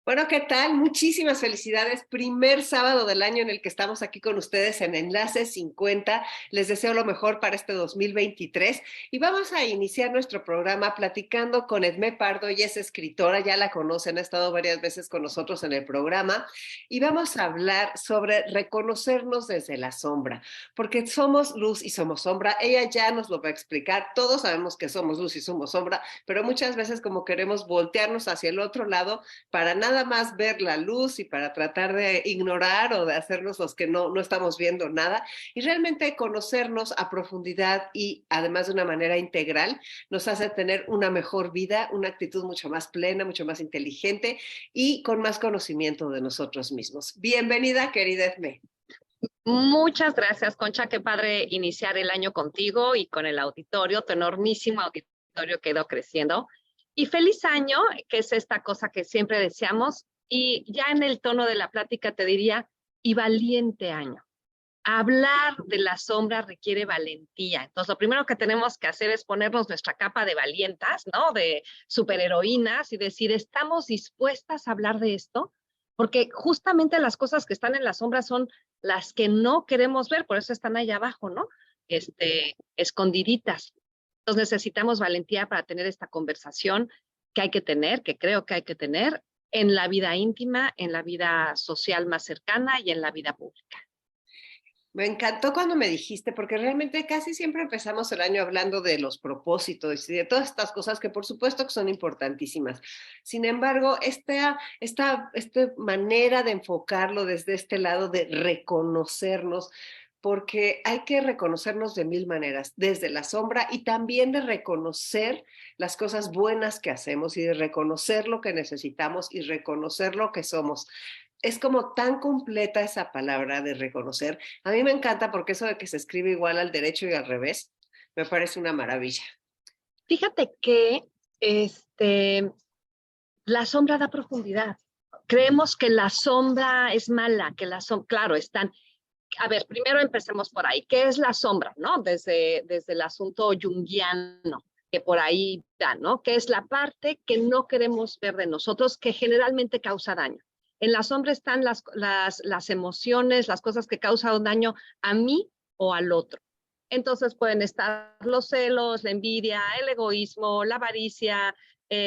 Bueno, ¿qué tal? Muchísimas felicidades. Primer sábado del año en el que estamos aquí con ustedes en Enlace 50. Les deseo lo mejor para este 2023 y vamos a iniciar nuestro programa platicando con Edmé Pardo. Ella es escritora, ya la conocen, ha estado varias veces con nosotros en el programa y vamos a hablar sobre reconocernos desde la sombra, porque somos luz y somos sombra. Ella ya nos lo va a explicar. Todos sabemos que somos luz y somos sombra, pero muchas veces como queremos voltearnos hacia el otro lado para nada más ver la luz y para tratar de ignorar o de hacernos los que no estamos viendo nada y realmente conocernos a profundidad y además de una manera integral nos hace tener una mejor vida, una actitud mucho más plena, mucho más inteligente y con más conocimiento de nosotros mismos. Bienvenida, querida Edme. Muchas gracias, Concha. Qué padre iniciar el año contigo y con el auditorio, tu enormísimo auditorio que ha ido creciendo. Y feliz año, que es esta cosa que siempre deseamos. Y ya en el tono de la plática te diría, y valiente año. Hablar de la sombra requiere valentía. Entonces, lo primero que tenemos que hacer es ponernos nuestra capa de valientas, ¿no? De superheroínas y decir, ¿estamos dispuestas a hablar de esto? Porque justamente las cosas que están en la sombra son las que no queremos ver, por eso están allá abajo, ¿no? Escondiditas. Entonces necesitamos valentía para tener esta conversación que hay que tener, que creo que hay que tener en la vida íntima, en la vida social más cercana y en la vida pública. Me encantó cuando me dijiste, porque realmente casi siempre empezamos el año hablando de los propósitos y de todas estas cosas que por supuesto que son importantísimas. Sin embargo, esta manera de enfocarlo desde este lado de reconocernos, porque hay que reconocernos de mil maneras, desde la sombra y también de reconocer las cosas buenas que hacemos y de reconocer lo que necesitamos y reconocer lo que somos. Es como tan completa esa palabra de reconocer. A mí me encanta porque eso de que se escribe igual al derecho y al revés, me parece una maravilla. Fíjate que la sombra da profundidad. Creemos que la sombra es mala, que la sombra, claro, están. A ver, primero empecemos por ahí. ¿Qué es la sombra, no? Desde el asunto junguiano, que por ahí da, ¿no? ¿Qué es la parte que no queremos ver de nosotros, que generalmente causa daño? En la sombra están las emociones, las cosas que causan daño a mí o al otro. Entonces pueden estar los celos, la envidia, el egoísmo, la avaricia,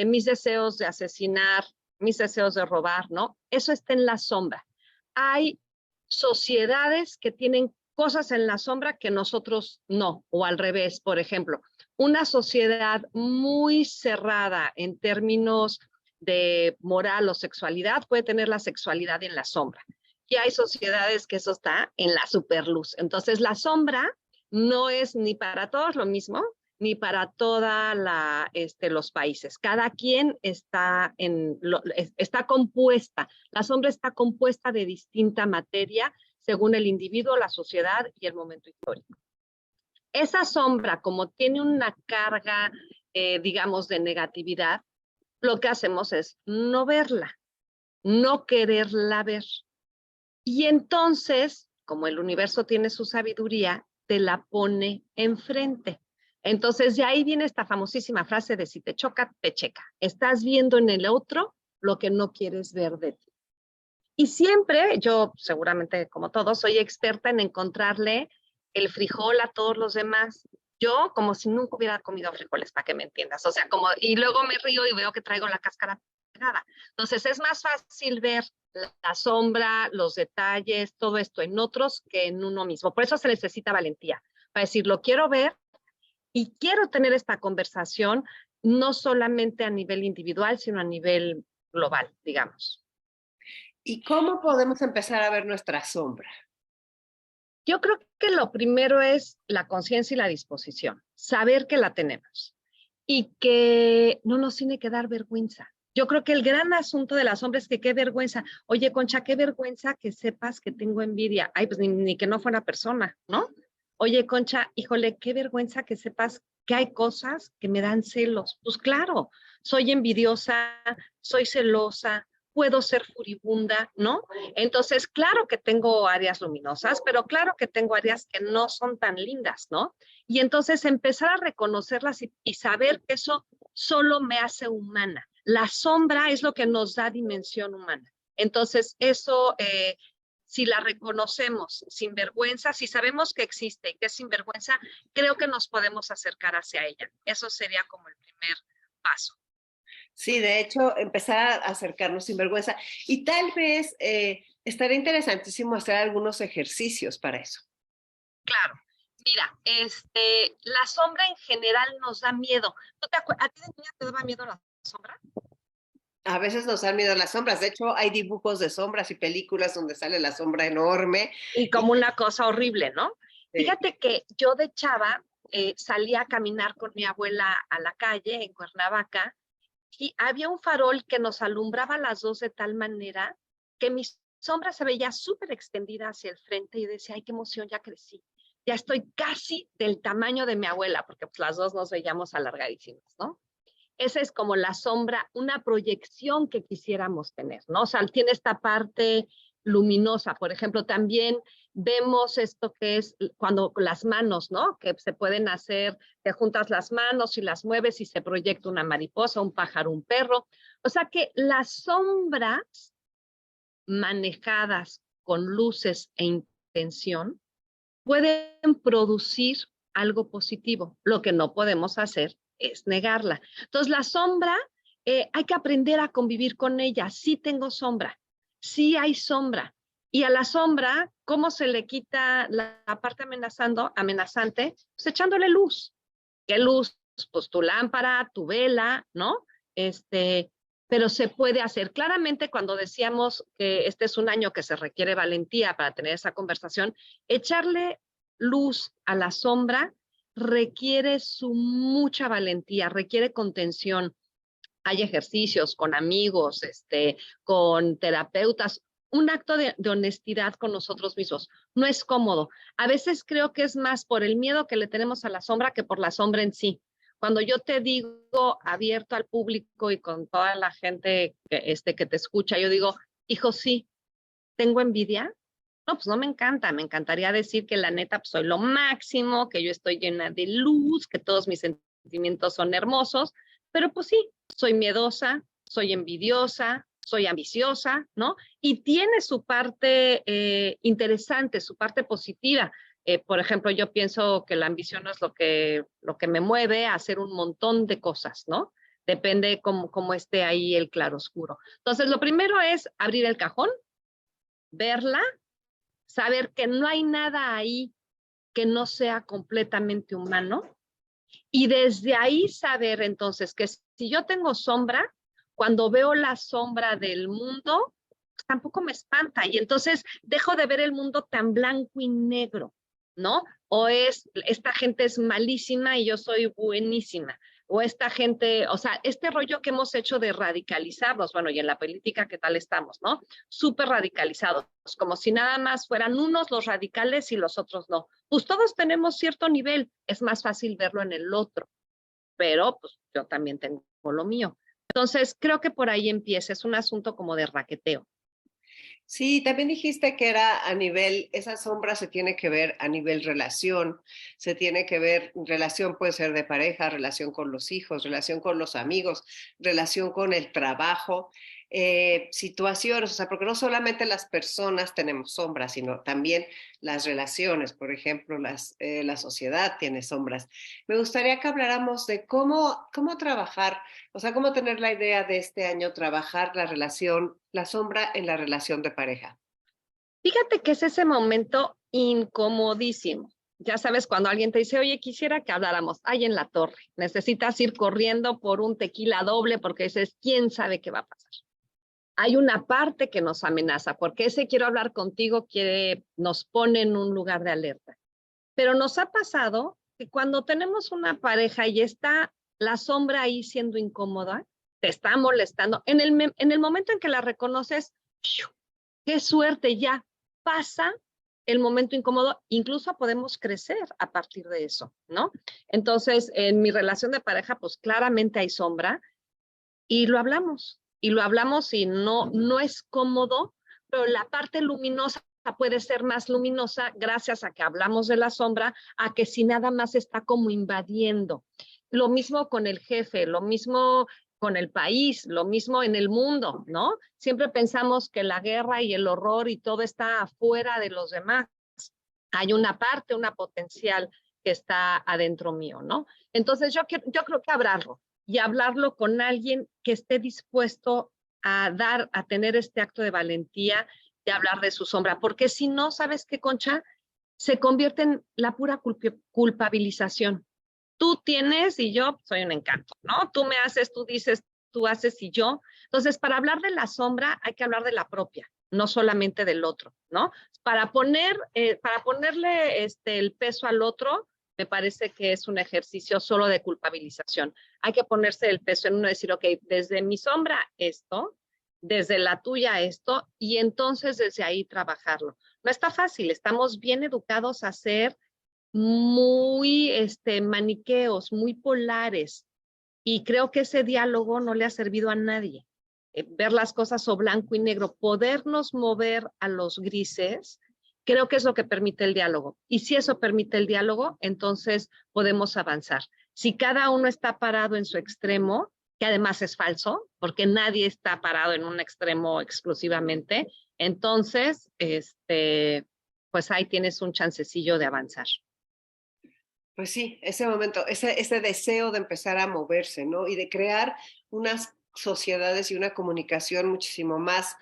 mis deseos de asesinar, mis deseos de robar, ¿no? Eso está en la sombra. Hay sociedades que tienen cosas en la sombra que nosotros no, o al revés, por ejemplo, una sociedad muy cerrada en términos de moral o sexualidad puede tener la sexualidad en la sombra. Y hay sociedades que eso está en la superluz. Entonces, la sombra no es ni para todos lo mismo, ni para toda los países. Cada quien está compuesta, la sombra está compuesta de distinta materia según el individuo, la sociedad y el momento histórico. Esa sombra, como tiene una carga, digamos, de negatividad, lo que hacemos es no verla, no quererla ver. Y entonces, como el universo tiene su sabiduría, te la pone enfrente. Entonces, de ahí viene esta famosísima frase de si te choca, te checa. Estás viendo en el otro lo que no quieres ver de ti. Y siempre, yo seguramente como todos, soy experta en encontrarle el frijol a todos los demás. Yo como si nunca hubiera comido frijoles, para que me entiendas. O sea, y luego me río y veo que traigo la cáscara pegada. Entonces, es más fácil ver la sombra, los detalles, todo esto en otros que en uno mismo. Por eso se necesita valentía, para decir, lo quiero ver y quiero tener esta conversación no solamente a nivel individual, sino a nivel global, digamos. ¿Y cómo podemos empezar a ver nuestra sombra? Yo creo que lo primero es la conciencia y la disposición, saber que la tenemos y que no nos tiene que dar vergüenza. Yo creo que el gran asunto de la sombra es que qué vergüenza. Oye, Concha, qué vergüenza que sepas que tengo envidia. Ay, pues ni que no fuera persona, ¿no? Oye, Concha, híjole, qué vergüenza que sepas que hay cosas que me dan celos. Pues claro, soy envidiosa, soy celosa, puedo ser furibunda, ¿no? Entonces, claro que tengo áreas luminosas, pero claro que tengo áreas que no son tan lindas, ¿no? Y entonces empezar a reconocerlas y saber que eso solo me hace humana. La sombra es lo que nos da dimensión humana. Entonces, eso, si la reconocemos sin vergüenza, si sabemos que existe y que es sin vergüenza, creo que nos podemos acercar hacia ella. Eso sería como el primer paso. Sí, de hecho, empezar a acercarnos sin vergüenza. Y tal vez estaría interesantísimo hacer algunos ejercicios para eso. Claro. Mira, la sombra en general nos da miedo. ¿A ti de niña te daba miedo la sombra? A veces nos dan miedo las sombras. De hecho, hay dibujos de sombras y películas donde sale la sombra enorme. Y como una cosa horrible, ¿no? Sí. Fíjate que yo de chava salía a caminar con mi abuela a la calle en Cuernavaca y había un farol que nos alumbraba a las dos de tal manera que mi sombra se veía súper extendida hacia el frente y decía, ay, qué emoción, ya crecí. Ya estoy casi del tamaño de mi abuela, porque pues las dos nos veíamos alargadísimas, ¿no? Esa es como la sombra, una proyección que quisiéramos tener, ¿no? O sea, tiene esta parte luminosa. Por ejemplo, también vemos esto que es cuando las manos, ¿no? Que se pueden hacer, te juntas las manos y las mueves y se proyecta una mariposa, un pájaro, un perro. O sea que las sombras manejadas con luces e intención pueden producir algo positivo. Lo que no podemos hacer es negarla. Entonces, la sombra, hay que aprender a convivir con ella. Sí tengo sombra, sí hay sombra. Y a la sombra, ¿cómo se le quita la parte amenazante? Pues echándole luz. ¿Qué luz? Pues tu lámpara, tu vela, ¿no? Pero se puede hacer. Claramente, cuando decíamos que este es un año que se requiere valentía para tener esa conversación, echarle luz a la sombra requiere su mucha valentía, requiere contención. Hay ejercicios con amigos, con terapeutas, un acto de honestidad con nosotros mismos. No es cómodo. A veces creo que es más por el miedo que le tenemos a la sombra que por la sombra en sí. Cuando yo te digo abierto al público y con toda la gente que te escucha, yo digo, hijo, sí, ¿tengo envidia? No, pues no me encanta. Me encantaría decir que la neta pues, soy lo máximo, que yo estoy llena de luz, que todos mis sentimientos son hermosos, pero pues sí, soy miedosa, soy envidiosa, soy ambiciosa, ¿no? Y tiene su parte interesante, su parte positiva. Por ejemplo, yo pienso que la ambición es lo que me mueve a hacer un montón de cosas, ¿no? Depende cómo esté ahí el claroscuro. Entonces, lo primero es abrir el cajón, verla, saber que no hay nada ahí que no sea completamente humano y desde ahí saber entonces que si yo tengo sombra, cuando veo la sombra del mundo, pues tampoco me espanta y entonces dejo de ver el mundo tan blanco y negro, ¿no? O esta gente es malísima y yo soy buenísima. O esta gente, o sea, este rollo que hemos hecho de radicalizarnos, bueno, y en la política, ¿qué tal estamos, no? Súper radicalizados, como si nada más fueran unos los radicales y los otros no. Pues todos tenemos cierto nivel, es más fácil verlo en el otro, pero pues yo también tengo lo mío. Entonces, creo que por ahí empieza, es un asunto como de raqueteo. Sí, también dijiste que era a nivel, esa sombra se tiene que ver a nivel relación, se tiene que ver, relación puede ser de pareja, relación con los hijos, relación con los amigos, relación con el trabajo, situaciones, o sea, porque no solamente las personas tenemos sombras, sino también las relaciones, por ejemplo, la sociedad tiene sombras. Me gustaría que habláramos de cómo trabajar, o sea, cómo tener la idea de este año, trabajar la relación, la sombra en la relación de pareja. Fíjate que es ese momento incomodísimo. Ya sabes, cuando alguien te dice, oye, quisiera que habláramos, ahí en la torre, necesitas ir corriendo por un tequila doble porque dices, ¿quién sabe qué va a pasar? Hay una parte que nos amenaza, porque ese quiero hablar contigo nos pone en un lugar de alerta. Pero nos ha pasado que cuando tenemos una pareja y está la sombra ahí siendo incómoda, te está molestando, en el momento en que la reconoces, qué suerte, ya pasa el momento incómodo, incluso podemos crecer a partir de eso, ¿no? Entonces, en mi relación de pareja, pues claramente hay sombra y lo hablamos y no es cómodo, pero la parte luminosa puede ser más luminosa gracias a que hablamos de la sombra, a que si nada más está como invadiendo. Lo mismo con el jefe, lo mismo con el país, lo mismo en el mundo, ¿no? Siempre pensamos que la guerra y el horror y todo está afuera de los demás. Hay una parte, una potencial que está adentro mío, ¿no? Entonces yo creo que hablarlo y hablarlo con alguien que esté dispuesto a tener este acto de valentía de hablar de su sombra, porque si no, ¿sabes qué, Concha? Se convierte en la pura culpabilización. Tú tienes y yo soy un encanto, ¿no? Tú me haces, tú dices, tú haces y yo. Entonces, para hablar de la sombra hay que hablar de la propia, no solamente del otro, ¿no? Para ponerle el peso al otro, me parece que es un ejercicio solo de culpabilización. Hay que ponerse el peso en uno y decir, ok, desde mi sombra esto, desde la tuya esto, y entonces desde ahí trabajarlo. No está fácil, estamos bien educados a ser muy maniqueos, muy polares, y creo que ese diálogo no le ha servido a nadie. Ver las cosas o blanco y negro, podernos mover a los grises, creo que es lo que permite el diálogo. Y si eso permite el diálogo, entonces podemos avanzar. Si cada uno está parado en su extremo, que además es falso, porque nadie está parado en un extremo exclusivamente, entonces, pues ahí tienes un chancecillo de avanzar. Pues sí, ese momento, ese deseo de empezar a moverse, ¿no? Y de crear unas sociedades y una comunicación muchísimo más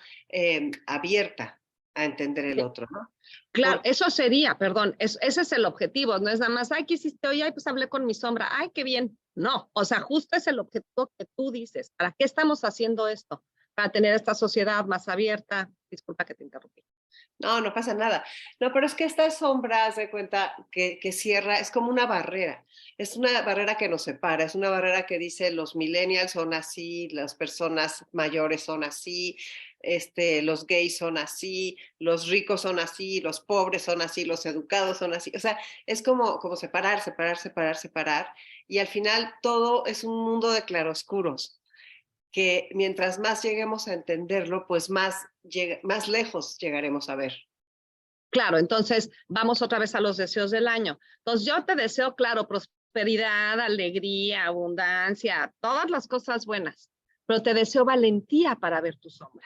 abierta a entender el otro, ¿no? Claro, Porque eso sería, perdón, ese es el objetivo, no es nada más, ay, ¿qué hiciste hoy? Ay, pues hablé con mi sombra, ay, qué bien. No, o sea, justo es el objetivo que tú dices. ¿Para qué estamos haciendo esto? Para tener esta sociedad más abierta. Disculpa que te interrumpí. no, no pasa nada. No, pero es que esta sombra, haz de cuenta que cierra, es como una barrera. Es una barrera que nos separa, es una barrera que dice los millennials son así, las personas mayores son así, los gays son así, los ricos son así, los pobres son así, los educados son así. O sea, es como separar, separar, separar, separar. Y al final todo es un mundo de claroscuros que mientras más lleguemos a entenderlo, pues más lejos llegaremos a ver. Claro, entonces vamos otra vez a los deseos del año. Entonces yo te deseo, claro, prosperidad, alegría, abundancia, todas las cosas buenas, pero te deseo valentía para ver tu sombra,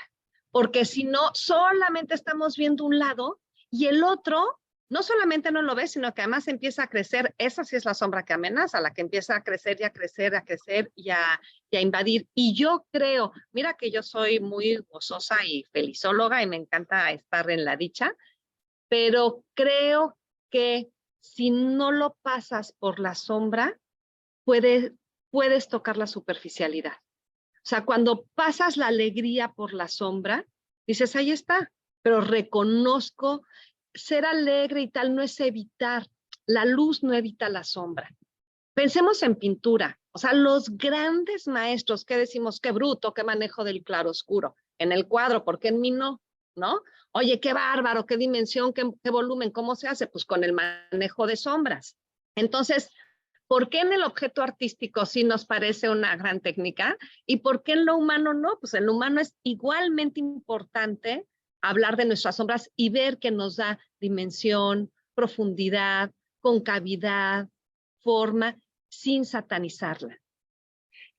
porque si no, solamente estamos viendo un lado y el otro no solamente no lo ves, sino que además empieza a crecer. Esa sí es la sombra que amenaza, la que empieza a crecer y a crecer, a crecer y a invadir. Y yo creo, mira que yo soy muy gozosa y felizóloga y me encanta estar en la dicha, pero creo que si no lo pasas por la sombra, puedes, puedes tocar la superficialidad. O sea, cuando pasas la alegría por la sombra, dices, ahí está, pero reconozco, ser alegre y tal no es evitar, la luz no evita la sombra. Pensemos en pintura, o sea, los grandes maestros, ¿qué decimos? Qué bruto, qué manejo del claroscuro. En el cuadro, ¿por qué en mí no? ¿No? Oye, qué bárbaro, qué dimensión, qué volumen, ¿cómo se hace? Pues con el manejo de sombras. Entonces, ¿por qué en el objeto artístico sí nos parece una gran técnica? ¿Y por qué en lo humano no? Pues en lo humano es igualmente importante hablar de nuestras sombras y ver que nos da dimensión, profundidad, concavidad, forma, sin satanizarla.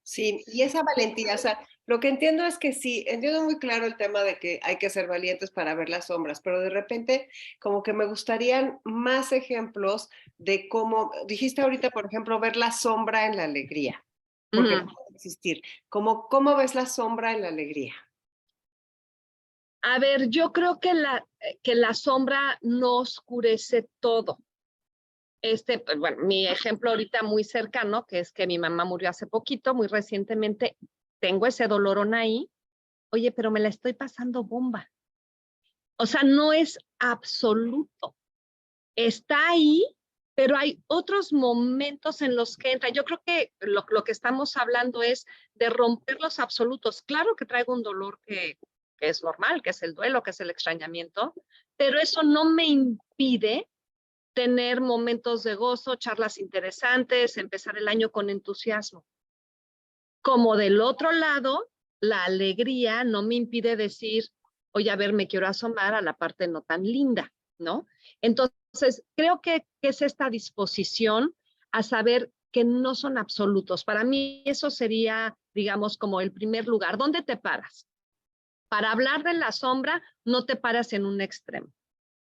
Sí, y esa valentía, o sea, lo que entiendo es que sí, entiendo muy claro el tema de que hay que ser valientes para ver las sombras, pero de repente como que me gustarían más ejemplos de cómo, dijiste ahorita, por ejemplo, ver la sombra en la alegría, porque no puede existir. ¿Cómo ves la sombra en la alegría? A ver, yo creo que la sombra no oscurece todo. Pues, bueno, mi ejemplo ahorita muy cercano, que es que mi mamá murió hace poquito, muy recientemente, tengo ese dolorón ahí, oye, pero me la estoy pasando bomba. O sea, no es absoluto. Está ahí, pero hay otros momentos en los que entra. Yo creo que lo que estamos hablando es de romper los absolutos. Claro que traigo un dolor que es normal, que es el duelo, que es el extrañamiento, pero eso no me impide tener momentos de gozo, charlas interesantes, empezar el año con entusiasmo. Como del otro lado, la alegría no me impide decir, oye, a ver, me quiero asomar a la parte no tan linda, ¿no? Entonces, creo que es esta disposición a saber que no son absolutos. Para mí eso sería digamos, como el primer lugar. ¿Dónde te paras? Para hablar de la sombra, no te paras en un extremo.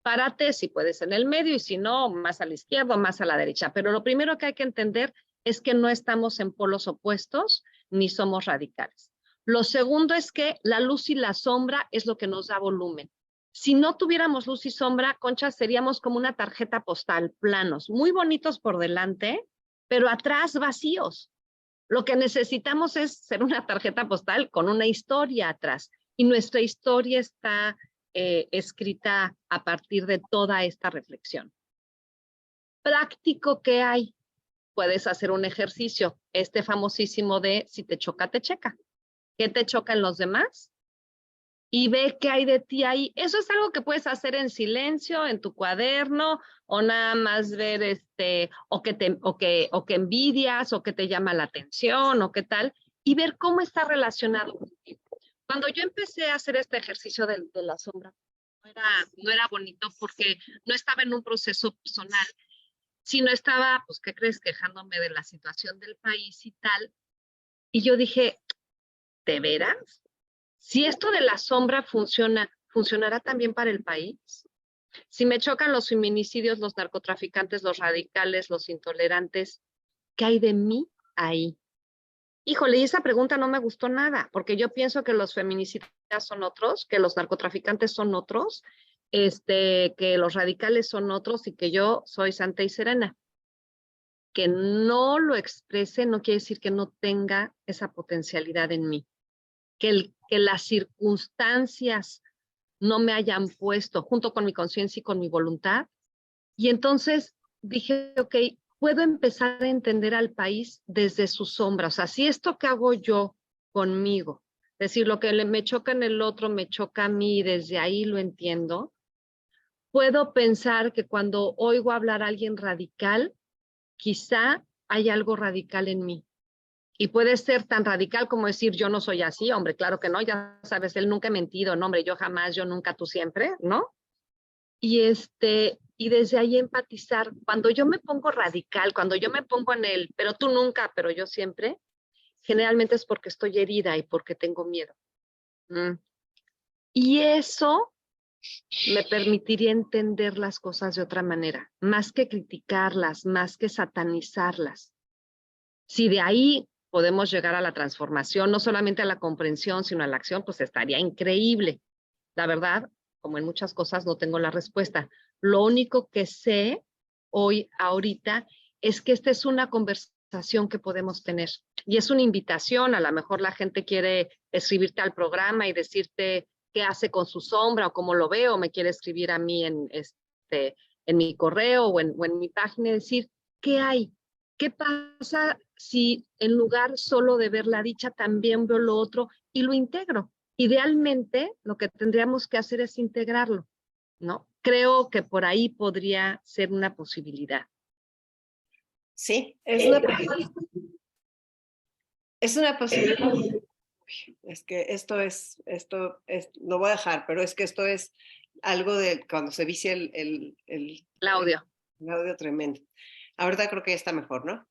Párate, si puedes, en el medio y si no, más a la izquierda o más a la derecha. Pero lo primero que hay que entender es que no estamos en polos opuestos ni somos radicales. Lo segundo es que la luz y la sombra es lo que nos da volumen. Si no tuviéramos luz y sombra, Concha, seríamos como una tarjeta postal, planos, muy bonitos por delante, pero atrás vacíos. Lo que necesitamos es ser una tarjeta postal con una historia atrás. Y nuestra historia está escrita a partir de toda esta reflexión. Práctico que hay. Puedes hacer un ejercicio, este famosísimo de si te choca, te checa. ¿Qué te choca en los demás? Y ve qué hay de ti ahí. Eso es algo que puedes hacer en silencio, en tu cuaderno, o nada más ver o que envidias, o que te llama la atención, o qué tal, y ver cómo está relacionado contigo. Cuando yo empecé a hacer este ejercicio de la sombra, no era bonito porque no estaba en un proceso personal, sino estaba, pues, ¿qué crees? Quejándome de la situación del país y tal. Y yo dije, ¿de veras? Si esto de la sombra funciona, ¿funcionará también para el país? Si me chocan los feminicidios, los narcotraficantes, los radicales, los intolerantes, ¿qué hay de mí ahí? Híjole, y esa pregunta no me gustó nada, porque yo pienso que los feminicidas son otros, que los narcotraficantes son otros, que los radicales son otros y que yo soy santa y serena. Que no lo exprese no quiere decir que no tenga esa potencialidad en mí. Que las circunstancias no me hayan puesto junto con mi conciencia y con mi voluntad. Y entonces dije, ok, puedo empezar a entender al país desde su sombra. O sea, si esto que hago yo conmigo, es decir, lo que me choca en el otro me choca a mí y desde ahí lo entiendo, puedo pensar que cuando oigo hablar a alguien radical, quizá hay algo radical en mí. Y puede ser tan radical como decir, yo no soy así, hombre, claro que no, ya sabes, él nunca ha mentido, no, hombre, yo jamás, yo nunca, tú siempre, ¿no? Y desde ahí empatizar. Cuando yo me pongo radical, cuando yo me pongo en el, pero tú nunca, pero yo siempre, generalmente es porque estoy herida y porque tengo miedo. Y eso me permitiría entender las cosas de otra manera, más que criticarlas, más que satanizarlas. Si de ahí podemos llegar a la transformación, no solamente a la comprensión, sino a la acción, pues estaría increíble. La verdad, como en muchas cosas, no tengo la respuesta. Lo único que sé hoy, ahorita, es que esta es una conversación que podemos tener. Y es una invitación, a lo mejor la gente quiere escribirte al programa y decirte qué hace con su sombra o cómo lo veo, o me quiere escribir a mí en mi correo o en mi página y decir, ¿qué hay? ¿Qué pasa si en lugar solo de ver la dicha también veo lo otro y lo integro? Idealmente, lo que tendríamos que hacer es integrarlo, ¿no? Creo que por ahí podría ser una posibilidad. Sí, es una posibilidad. Es que lo voy a dejar, pero es que esto es algo de cuando se vicia el audio. El audio tremendo. Ahorita creo que ya está mejor, ¿no?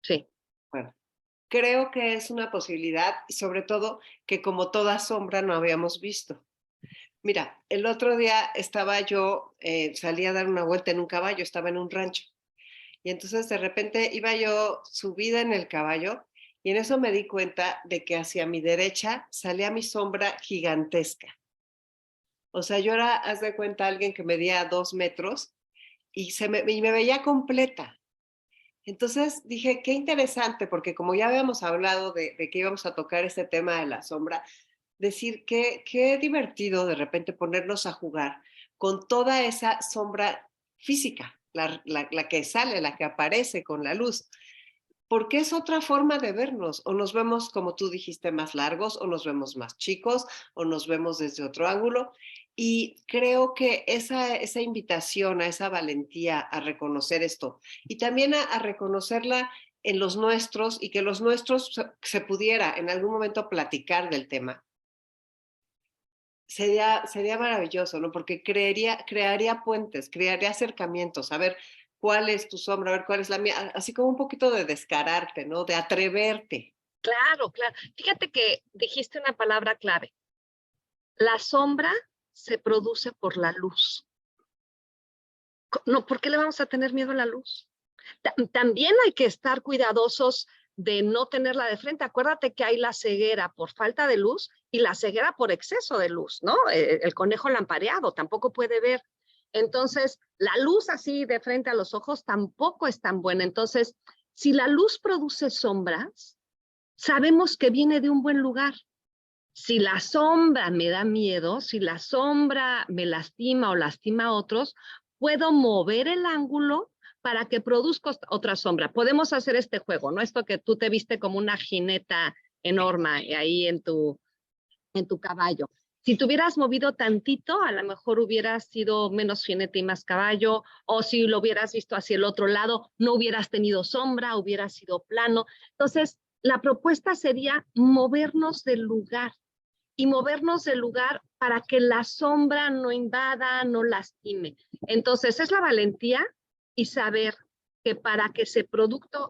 Sí. Bueno, creo que es una posibilidad y sobre todo que como toda sombra no habíamos visto. Mira, el otro día estaba yo, salí a dar una vuelta en un caballo, estaba en un rancho. Y entonces de repente iba yo subida en el caballo y en eso me di cuenta de que hacia mi derecha salía mi sombra gigantesca. O sea, yo era, haz de cuenta, alguien que medía 2 metros y me veía completa. Entonces dije, qué interesante, porque como ya habíamos hablado de que íbamos a tocar este tema de la sombra, decir qué divertido de repente ponernos a jugar con toda esa sombra física, la que sale, la que aparece con la luz, porque es otra forma de vernos, o nos vemos, como tú dijiste, más largos, o nos vemos más chicos, o nos vemos desde otro ángulo, y creo que esa invitación a esa valentía a reconocer esto, y también a reconocerla en los nuestros, y que los nuestros se pudiera en algún momento platicar del tema, sería maravilloso, ¿no? Porque crearía puentes, crearía acercamientos, a ver cuál es tu sombra, a ver cuál es la mía, así como un poquito de descararte, ¿no? De atreverte. Claro, claro. Fíjate que dijiste una palabra clave. La sombra se produce por la luz. No, ¿por qué le vamos a tener miedo a la luz? También hay que estar cuidadosos de no tenerla de frente. Acuérdate que hay la ceguera por falta de luz y la ceguera por exceso de luz, ¿no? El conejo lampareado tampoco puede ver. Entonces, la luz así de frente a los ojos tampoco es tan buena. Entonces, si la luz produce sombras, sabemos que viene de un buen lugar. Si la sombra me da miedo, si la sombra me lastima o lastima a otros, puedo mover el ángulo para que produzca otra sombra. Podemos hacer este juego, ¿no? Esto que tú te viste como una jineta enorme ahí en tu caballo. Si te hubieras movido tantito, a lo mejor hubieras sido menos jinete y más caballo, o si lo hubieras visto hacia el otro lado, no hubieras tenido sombra, hubieras sido plano. Entonces, la propuesta sería movernos del lugar y movernos del lugar para que la sombra no invada, no lastime. Entonces, es la valentía y saber que para que se produzca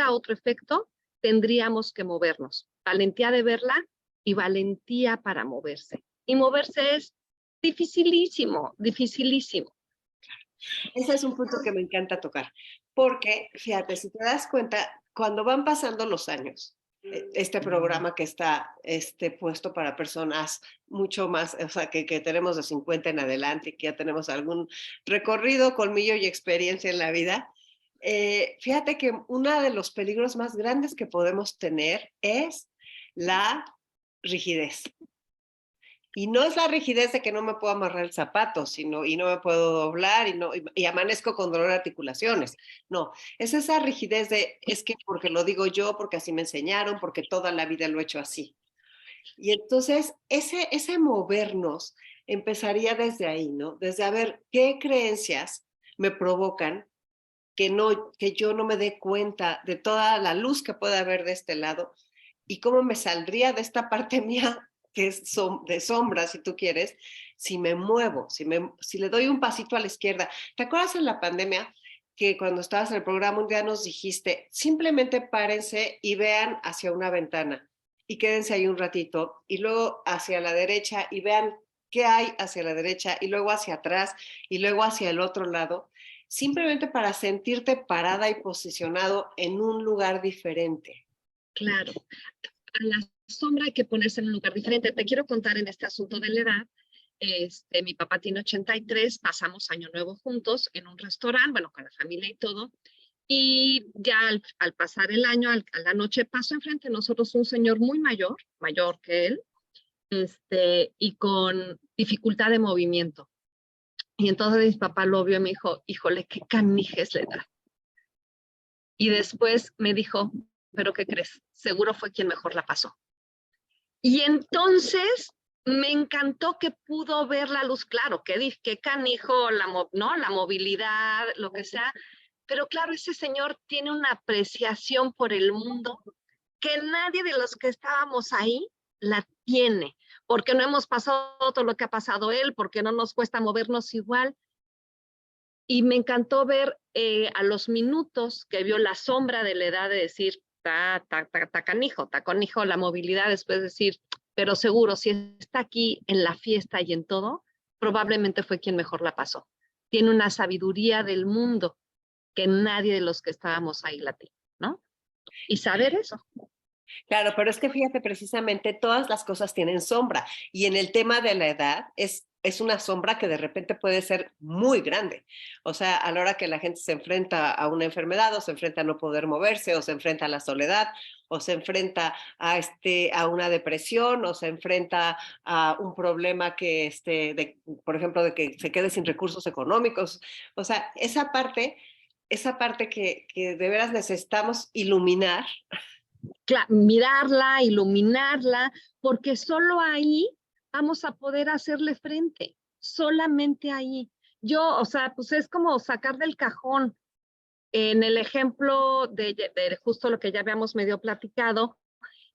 otro efecto, tendríamos que movernos. Valentía de verla y valentía para moverse. Y moverse es dificilísimo, dificilísimo. Ese es un punto que me encanta tocar, porque fíjate, si te das cuenta, cuando van pasando los años, este programa que está puesto para personas mucho más, o sea, que tenemos de 50 en adelante y que ya tenemos algún recorrido, colmillo y experiencia en la vida, fíjate que uno de los peligros más grandes que podemos tener es la rigidez. Y no es la rigidez de que no me puedo amarrar el zapato, sino, y no me puedo doblar y amanezco con dolor de articulaciones. No, es esa rigidez de, es que porque lo digo yo, porque así me enseñaron, porque toda la vida lo he hecho así. Y entonces ese movernos empezaría desde ahí, ¿no? Desde a ver qué creencias me provocan que yo no me dé cuenta de toda la luz que puede haber de este lado y cómo me saldría de esta parte mía que es de sombra, si tú quieres, si me muevo, si le doy un pasito a la izquierda. ¿Te acuerdas en la pandemia que cuando estabas en el programa un día nos dijiste, simplemente párense y vean hacia una ventana y quédense ahí un ratito y luego hacia la derecha y vean qué hay hacia la derecha y luego hacia atrás y luego hacia el otro lado, simplemente para sentirte parada y posicionado en un lugar diferente? Claro. A la sombra hay que ponerse en un lugar diferente. Te quiero contar en este asunto de la edad. Mi papá tiene 83, pasamos Año Nuevo juntos en un restaurante, bueno, con la familia y todo. Y ya al pasar el año, a la noche, pasó enfrente de nosotros un señor muy mayor, mayor que él, y con dificultad de movimiento. Y entonces mi papá lo vio y me dijo, híjole, qué canijes le da. Y después me dijo, ¿pero qué crees? Seguro fue quien mejor la pasó. Y entonces me encantó que pudo ver la luz, claro, que canijo, ¿no? La movilidad, lo que sea, pero claro, ese señor tiene una apreciación por el mundo que nadie de los que estábamos ahí la tiene, porque no hemos pasado todo lo que ha pasado él, porque no nos cuesta movernos igual. Y me encantó ver a los minutos que vio la sombra de la edad de decir, ta canijo, la movilidad, después de decir, pero seguro, si está aquí en la fiesta y en todo, probablemente fue quien mejor la pasó. Tiene una sabiduría del mundo que nadie de los que estábamos ahí la tiene, ¿no? Y saber eso. Claro, pero es que fíjate, precisamente todas las cosas tienen sombra y en el tema de la edad es una sombra que de repente puede ser muy grande. O sea, a la hora que la gente se enfrenta a una enfermedad o se enfrenta a no poder moverse o se enfrenta a la soledad o se enfrenta a una depresión o se enfrenta a un problema por ejemplo, de que se quede sin recursos económicos. O sea, esa parte que de veras necesitamos iluminar. Mirarla, iluminarla, porque solo ahí vamos a poder hacerle frente, solamente ahí. Yo, o sea, pues es como sacar del cajón. En el ejemplo de justo lo que ya habíamos medio platicado,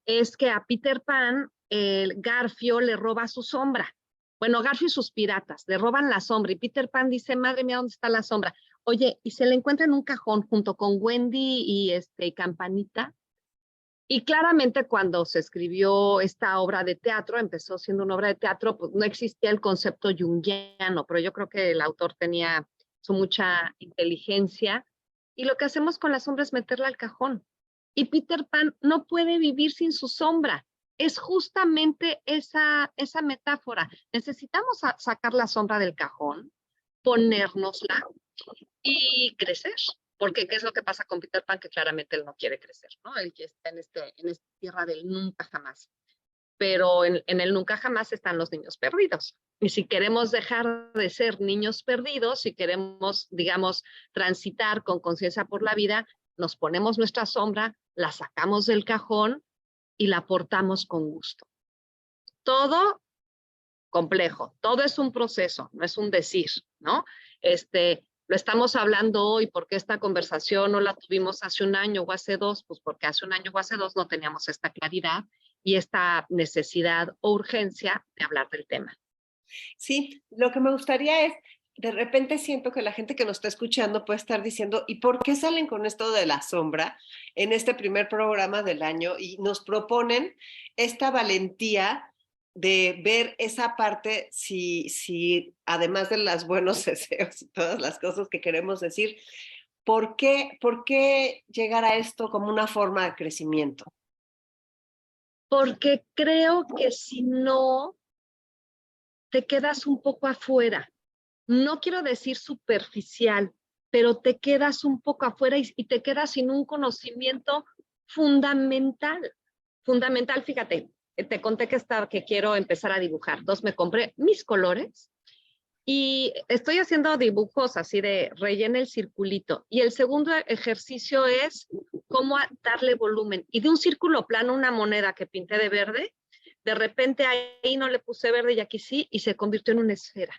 es que a Peter Pan, el Garfio le roba su sombra. Bueno, Garfio y sus piratas le roban la sombra y Peter Pan dice, madre mía, ¿dónde está la sombra? Oye, y se le encuentra en un cajón junto con Wendy y Campanita. Y claramente cuando se escribió esta obra de teatro, empezó siendo una obra de teatro, pues no existía el concepto junguiano, pero yo creo que el autor tenía su mucha inteligencia. Y lo que hacemos con la sombra es meterla al cajón. Y Peter Pan no puede vivir sin su sombra. Es justamente esa metáfora. Necesitamos sacar la sombra del cajón, ponérnosla y crecer. Porque ¿qué es lo que pasa con Peter Pan? Que claramente él no quiere crecer, ¿no? Él que está en esta tierra del nunca jamás. Pero en el nunca jamás están los niños perdidos. Y si queremos dejar de ser niños perdidos, si queremos, digamos, transitar con conciencia por la vida, nos ponemos nuestra sombra, la sacamos del cajón y la portamos con gusto. Todo complejo, todo es un proceso, no es un decir, ¿no? Lo estamos hablando hoy porque esta conversación no la tuvimos hace un año o hace dos, pues porque hace un año o hace dos no teníamos esta claridad y esta necesidad o urgencia de hablar del tema. Sí, lo que me gustaría es, de repente siento que la gente que nos está escuchando puede estar diciendo, ¿y por qué salen con esto de la sombra en este primer programa del año? Y nos proponen esta valentía de ver esa parte, si además de los buenos deseos y todas las cosas que queremos decir, por qué llegar a esto como una forma de crecimiento? Porque creo que si no, te quedas un poco afuera. No quiero decir superficial, pero te quedas un poco afuera y te quedas sin un conocimiento fundamental. Fundamental, fíjate, te conté que quiero empezar a dibujar. Entonces me compré mis colores y estoy haciendo dibujos así de rellena el circulito. Y el segundo ejercicio es cómo darle volumen. Y de un círculo plano, una moneda que pinté de verde, de repente ahí no le puse verde y aquí sí, y se convirtió en una esfera.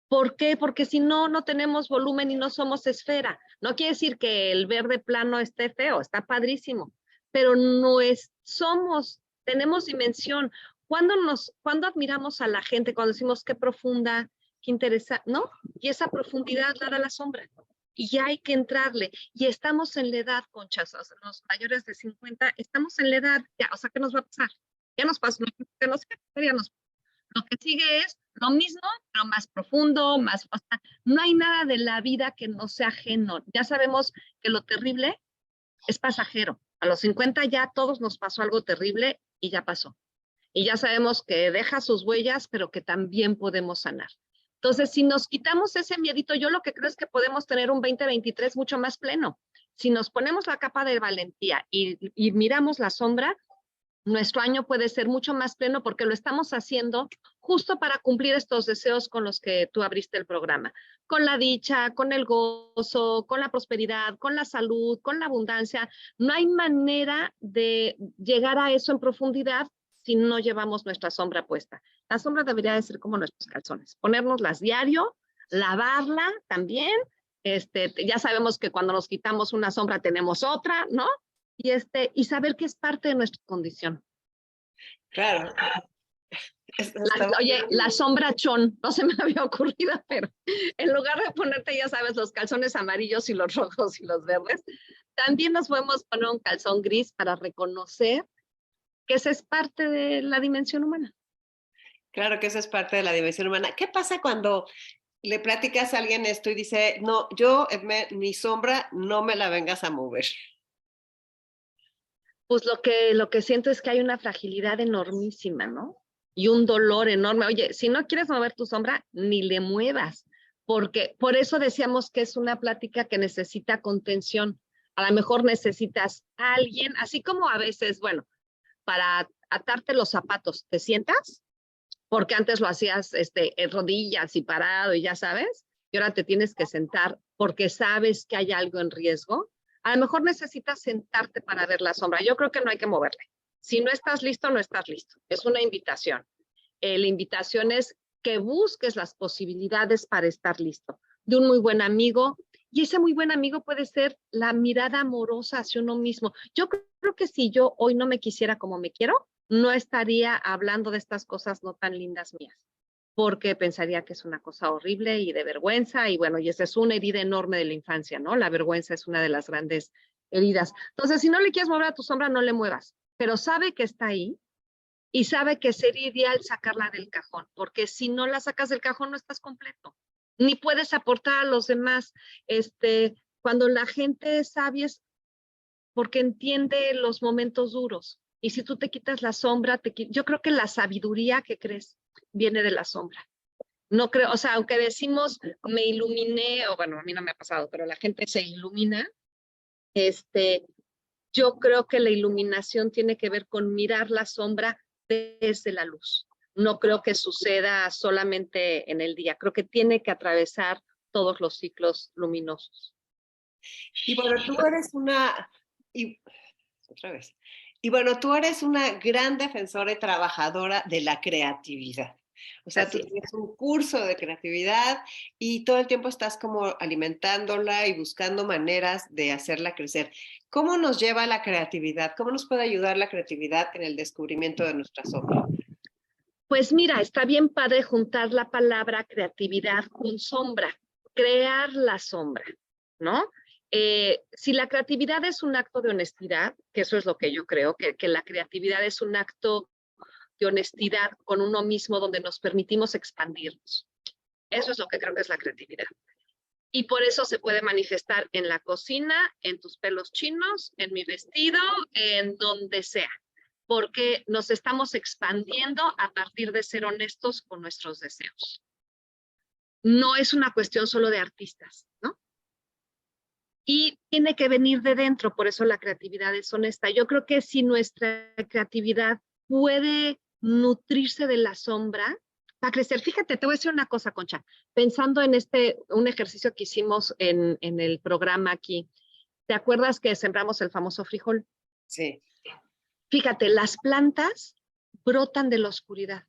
¿Por qué? Porque si no, no tenemos volumen y no somos esfera. No quiere decir que el verde plano esté feo, está padrísimo, pero no es, tenemos dimensión. ¿Cuándo admiramos a la gente? Cuando decimos qué profunda, qué interesante, ¿no? Y esa profundidad la da la sombra. Y ya hay que entrarle. Y estamos en la edad, Conchas, o sea, los mayores de 50, estamos en la edad, ya, o sea, ¿qué nos va a pasar? Ya nos pasó, que no sé, ya nos lo que sigue es lo mismo, pero más profundo, más, o sea, no hay nada de la vida que no sea ajeno. Ya sabemos que lo terrible es pasajero. A los 50 ya todos nos pasó algo terrible y ya pasó. Y ya sabemos que deja sus huellas, pero que también podemos sanar. Entonces, si nos quitamos ese miedito, yo lo que creo es que podemos tener un 2023 mucho más pleno. Si nos ponemos la capa de valentía y miramos la sombra, nuestro año puede ser mucho más pleno porque lo estamos haciendo justo para cumplir estos deseos con los que tú abriste el programa. Con la dicha, con el gozo, con la prosperidad, con la salud, con la abundancia. No hay manera de llegar a eso en profundidad si no llevamos nuestra sombra puesta. La sombra debería de ser como nuestros calzones. Ponérnoslas diario, lavarla también. Ya sabemos que cuando nos quitamos una sombra tenemos otra, ¿no? Y saber que es parte de nuestra condición. Claro. Oye, la sombra chón, no se me había ocurrido, pero en lugar de ponerte, ya sabes, los calzones amarillos y los rojos y los verdes, también nos podemos poner un calzón gris para reconocer que esa es parte de la dimensión humana. Claro que esa es parte de la dimensión humana. ¿Qué pasa cuando le platicas a alguien esto y dice, no, mi sombra no me la vengas a mover? Pues lo que siento es que hay una fragilidad enormísima, ¿no? Y un dolor enorme. Oye, si no quieres mover tu sombra, ni le muevas, porque por eso decíamos que es una plática que necesita contención. A lo mejor necesitas a alguien, así como a veces, bueno, para atarte los zapatos, ¿te sientas? Porque antes lo hacías en rodillas y parado y ya sabes, y ahora te tienes que sentar porque sabes que hay algo en riesgo. A lo mejor necesitas sentarte para ver la sombra. Yo creo que no hay que moverle. Si no estás listo, no estás listo. Es una invitación. La invitación es que busques las posibilidades para estar listo. De un muy buen amigo, y ese muy buen amigo puede ser la mirada amorosa hacia uno mismo. Yo creo que si yo hoy no me quisiera como me quiero, no estaría hablando de estas cosas no tan lindas mías, porque pensaría que es una cosa horrible y de vergüenza, y bueno, y esa es una herida enorme de la infancia, ¿no? La vergüenza es una de las grandes heridas. Entonces, si no le quieres mover a tu sombra, no le muevas, pero sabe que está ahí y sabe que sería ideal sacarla del cajón, porque si no la sacas del cajón no estás completo, ni puedes aportar a los demás. Cuando la gente es sabia es porque entiende los momentos duros. Y si tú te quitas la sombra, yo creo que la sabiduría que crees viene de la sombra. No creo, o sea, aunque decimos me iluminé, o bueno, a mí no me ha pasado, pero la gente se ilumina, yo creo que la iluminación tiene que ver con mirar la sombra desde la luz. No creo que suceda solamente en el día, creo que tiene que atravesar todos los ciclos luminosos. Y bueno, tú eres otra vez. Y bueno, tú eres una gran defensora y trabajadora de la creatividad. O sea, tú tienes un curso de creatividad y todo el tiempo estás como alimentándola y buscando maneras de hacerla crecer. ¿Cómo nos lleva la creatividad? ¿Cómo nos puede ayudar la creatividad en el descubrimiento de nuestra sombra? Pues mira, está bien padre juntar la palabra creatividad con sombra, crear la sombra, ¿no? Si la creatividad es un acto de honestidad, que eso es lo que yo creo, que la creatividad es un acto de honestidad con uno mismo donde nos permitimos expandirnos. Eso es lo que creo que es la creatividad. Y por eso se puede manifestar en la cocina, en tus pelos chinos, en mi vestido, en donde sea, porque nos estamos expandiendo a partir de ser honestos con nuestros deseos. No es una cuestión solo de artistas, ¿no? Y tiene que venir de dentro, por eso la creatividad es honesta. Yo creo que si nuestra creatividad puede nutrirse de la sombra, para crecer. Fíjate, te voy a decir una cosa, Concha, pensando en un ejercicio que hicimos en el programa aquí. ¿Te acuerdas que sembramos el famoso frijol? Sí. Fíjate, las plantas brotan de la oscuridad.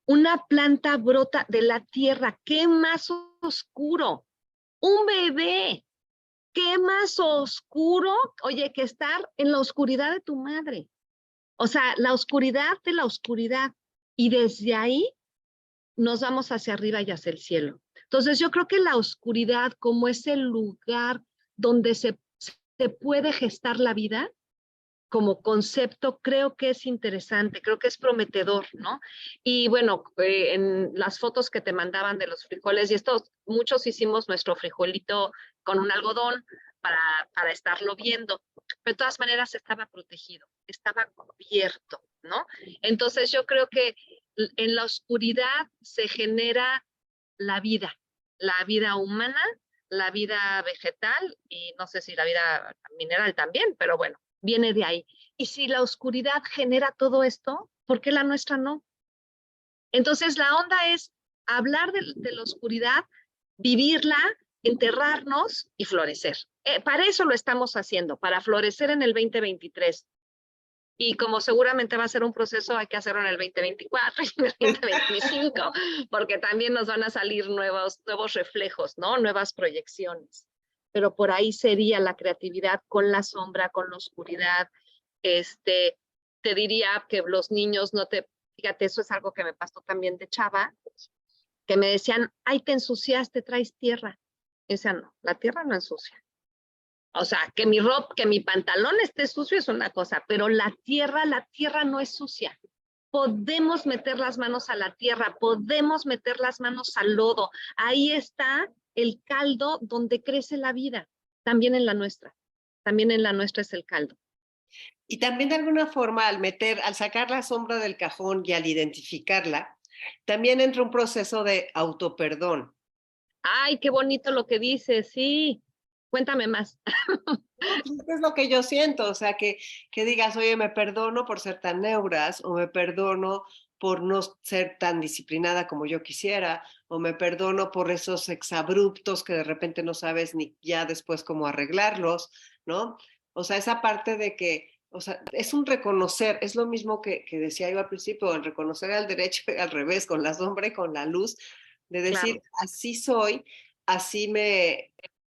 Una planta brota de la tierra. ¿Qué más oscuro? Un bebé. ¿Qué más oscuro? Oye, que estar en la oscuridad de tu madre. O sea, la oscuridad de la oscuridad. Y desde ahí nos vamos hacia arriba y hacia el cielo. Entonces, yo creo que la oscuridad, como es el lugar donde se puede gestar la vida, como concepto, creo que es interesante, creo que es prometedor, ¿no? Y bueno, en las fotos que te mandaban de los frijoles, y esto, muchos hicimos nuestro frijolito con un algodón para estarlo viendo, pero de todas maneras estaba protegido, estaba cubierto, ¿no? Entonces yo creo que en la oscuridad se genera la vida humana, la vida vegetal y no sé si la vida mineral también, pero bueno, viene de ahí. Y si la oscuridad genera todo esto, ¿por qué la nuestra no? Entonces la onda es hablar de la oscuridad, vivirla, enterrarnos y florecer. Para eso lo estamos haciendo, para florecer en el 2023. Y como seguramente va a ser un proceso, hay que hacerlo en el 2024 y en el 2025, porque también nos van a salir nuevos reflejos, ¿no? Nuevas proyecciones. Pero por ahí sería la creatividad con la sombra, con la oscuridad. Te diría que los niños fíjate, eso es algo que me pasó también de chava, que me decían, ay, te ensuciaste, traes tierra. Y decían, no, la tierra no ensucia. O sea, que mi pantalón esté sucio es una cosa, pero la tierra no es sucia. Podemos meter las manos a la tierra, podemos meter las manos al lodo. Ahí está el caldo donde crece la vida, también en la nuestra. También en la nuestra es el caldo. Y también de alguna forma al sacar la sombra del cajón y al identificarla, también entra un proceso de autoperdón. Ay, qué bonito lo que dices, sí. Cuéntame más. Es lo que yo siento, o sea, que digas, oye, me perdono por ser tan neuras, o me perdono por no ser tan disciplinada como yo quisiera, o me perdono por esos exabruptos que de repente no sabes ni ya después cómo arreglarlos, ¿no? O sea, esa parte de que, o sea, es un reconocer, es lo mismo que decía yo al principio, el reconocer al derecho y al revés, con la sombra y con la luz, de decir, Claro. así soy, así me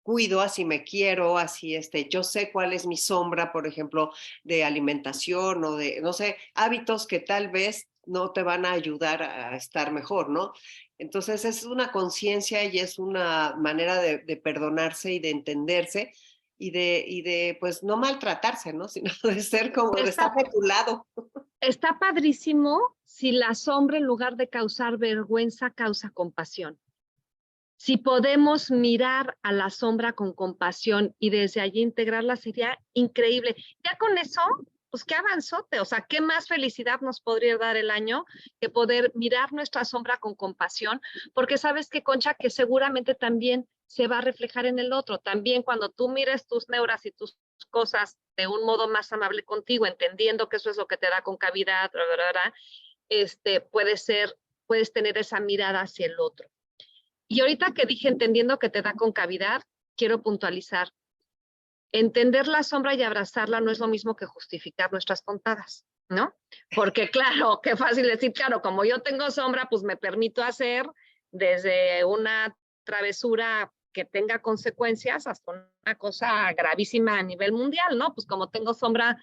cuido, así me quiero, así yo sé cuál es mi sombra, por ejemplo, de alimentación o de, no sé, hábitos que tal vez no te van a ayudar a estar mejor, ¿no? Entonces es una conciencia y es una manera de perdonarse y de entenderse y de pues no maltratarse, ¿no? Sino de ser como, de estar Está, de tu lado. está padrísimo si la sombra en lugar de causar vergüenza causa compasión. Si podemos mirar a la sombra con compasión y desde allí integrarla, sería increíble. Ya con eso, pues qué avanzote, o sea, qué más felicidad nos podría dar el año que poder mirar nuestra sombra con compasión, porque sabes que, Concha, que seguramente también se va a reflejar en el otro. También cuando tú mires tus neuras y tus cosas de un modo más amable contigo, entendiendo que eso es lo que te da concavidad, puedes tener esa mirada hacia el otro. Y ahorita que dije entendiendo que te da concavidad, quiero puntualizar. Entender la sombra y abrazarla no es lo mismo que justificar nuestras puntadas, ¿no? Porque claro, qué fácil decir, claro, como yo tengo sombra, pues me permito hacer desde una travesura que tenga consecuencias hasta una cosa gravísima a nivel mundial, ¿no? Pues como tengo sombra,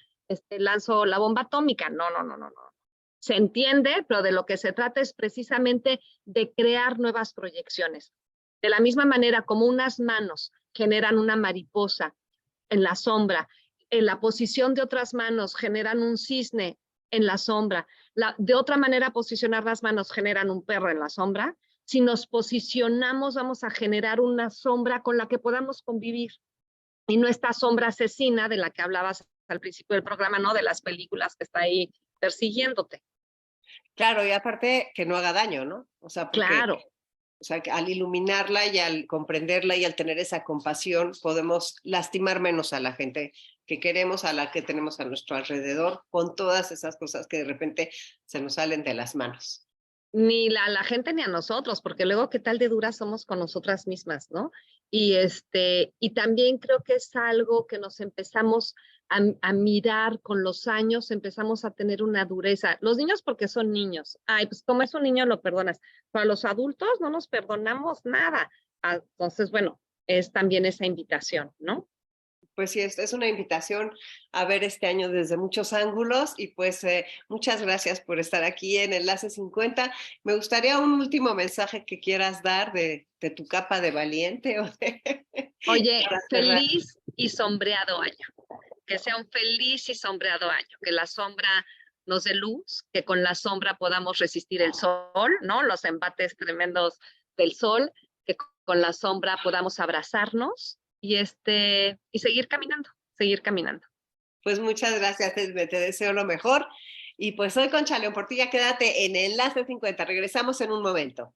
lanzo la bomba atómica. No, no, no, no, no. Se entiende, pero de lo que se trata es precisamente de crear nuevas proyecciones. De la misma manera como unas manos generan una mariposa en la sombra, en la posición de otras manos generan un cisne en la sombra, de otra manera posicionar las manos generan un perro en la sombra. Si nos posicionamos vamos a generar una sombra con la que podamos convivir y no esta sombra asesina de la que hablabas al principio del programa, ¿no? De las películas que está ahí persiguiéndote. Claro, y aparte que no haga daño, ¿no? O sea, porque Claro, o sea, que al iluminarla y al comprenderla y al tener esa compasión, podemos lastimar menos a la gente que queremos, a la que tenemos a nuestro alrededor, con todas esas cosas que de repente se nos salen de las manos. ni la gente ni a nosotros, porque luego qué tal de duras somos con nosotras mismas, ¿no? Y también creo que es algo que nos empezamos a mirar con los años, empezamos a tener una dureza. Los niños porque son niños. Ay, pues como es un niño lo perdonas. Para los adultos no nos perdonamos nada. Entonces, bueno, es también esa invitación, ¿no? Pues sí, es una invitación a ver este año desde muchos ángulos y pues muchas gracias por estar aquí en Enlace 50. Me gustaría un último mensaje que quieras dar de tu capa de valiente o Oye, para cerrar. feliz y sombreado año. Que sea un feliz y sombreado año, que la sombra nos dé luz, que con la sombra podamos resistir el sol, ¿no? Los embates tremendos del sol, que con la sombra podamos abrazarnos y seguir caminando, seguir caminando. Pues muchas gracias, Esme, te deseo lo mejor. Y pues soy Concha León Portilla, quédate en Enlace 50. Regresamos en un momento.